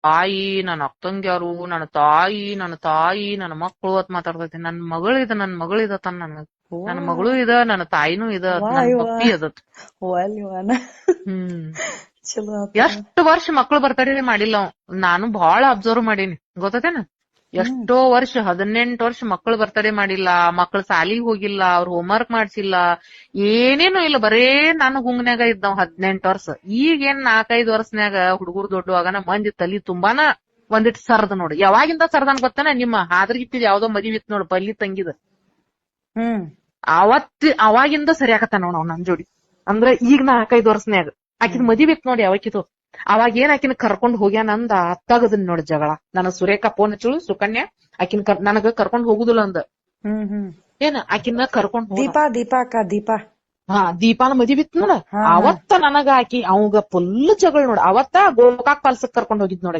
ತಾಯಿ, ನನ್ನ ಅಕ್ಕಂಗ್ಯಾರು, ನನ್ನ ತಾಯಿ, ನನ್ನ ಮಕ್ಕಳು ಅಂತ ಮಾತಾಡ್ತೈತಿ. ನನ್ ಮಗಳಿದ ತನ್ನ ನನ್ನ ಮಗಳು ಇದ, ನನ್ನ ತಾಯಿನೂ ಇದ, ನನ್ ಪಪ್ಪಿ ಅದತ್. ಚಲೋ ಎಷ್ಟು ವರ್ಷ ಮಕ್ಳು ಬರ್ತಡೇ ಮಾಡಿಲ್ಲ ಅವ್. ನಾನು ಬಹಳ ಅಬ್ಸರ್ವ್ ಮಾಡೀನಿ ಗೊತ್ತೇನ. ಎಷ್ಟೋ ವರ್ಷ 18 ವರ್ಷ ಮಕ್ಳು ಬರ್ತಡೇ ಮಾಡಿಲ್ಲ, ಮಕ್ಳು ಸಾಲಿಗೆ ಹೋಗಿಲ್ಲ, ಅವ್ರ ಹೋಮ್ವರ್ಕ್ ಮಾಡ್ಸಿಲ್ಲ, ಏನೇನು ಇಲ್ಲ, ಬರೇ ನಾನು ಗುಂಗ್ನ್ಯಾಗ ಇದ್ದಾವ್ 18 ವರ್ಷ. ಈಗೇನ್ 4-5 ವರ್ಷನ್ಯಾಗ ಹುಡುಗರು ದೊಡ್ಡವಾಗನ ಮಂದಿ ತಲಿ ತುಂಬಾನ ಒಂದಿಟ್ ಸರ್ದ ನೋಡಿ. ಯಾವಾಗಿಂದ ಸರ್ದನ್ ಗೊತ್ತೇನ? ನಿಮ್ಮ ಹಾದ್ರಗಿತ್ತಿದ್ ಯಾವ್ದೋ ಮದ್ವಿ ಇತ್ ನೋಡು, ಪಲ್ಲಿ ತಂಗಿದ, ಅವಾಗಿಂದ ಸರಿ ಆಗತ್ತ ನೋಡ್ ನಾವ್ ನನ್ ಜೋಡಿ. ಅಂದ್ರ ಈಗ 4-5 ವರ್ಷನ್ಯಾಗ ಆಕಿದ್ ಮದ್ವಿ ಇತ್ ನೋಡಿ ಯಾವಕಿದು. ಅವಾಗ ಏನ್ ಆಕಿನ ಕರ್ಕೊಂಡ್ ಹೋಗ್ಯಾನಂದ ಅತ್ತಾಗದನ್ ನೋಡ್ ಜಗಳ. ನನ್ನ ಸುರೇಖಾ ಫೋನ್ ಹಚ್ಚಳು, ಸುಕನ್ಯಾ ಆಕಿನ ನನಗ ಕರ್ಕೊಂಡ್ ಹೋಗುದಿಲ್ಲ ಅಂದ. ಏನ ಆಕಿನ ಕರ್ಕೊಂಡ್ ದೀಪಾನ ಮದ್ವಿ ಇತ್ ನೋಡ. ಅವತ್ತ ನನಗ ಆಕಿ ಅವಂಗ ಫುಲ್ ಜಗಳ ನೋಡ. ಅವತ್ತ ಗೋಕಾಕ್ ಪಾಲ್ಸಕ್ ಕರ್ಕೊಂಡ್ ಹೋಗಿದ್ ನೋಡ.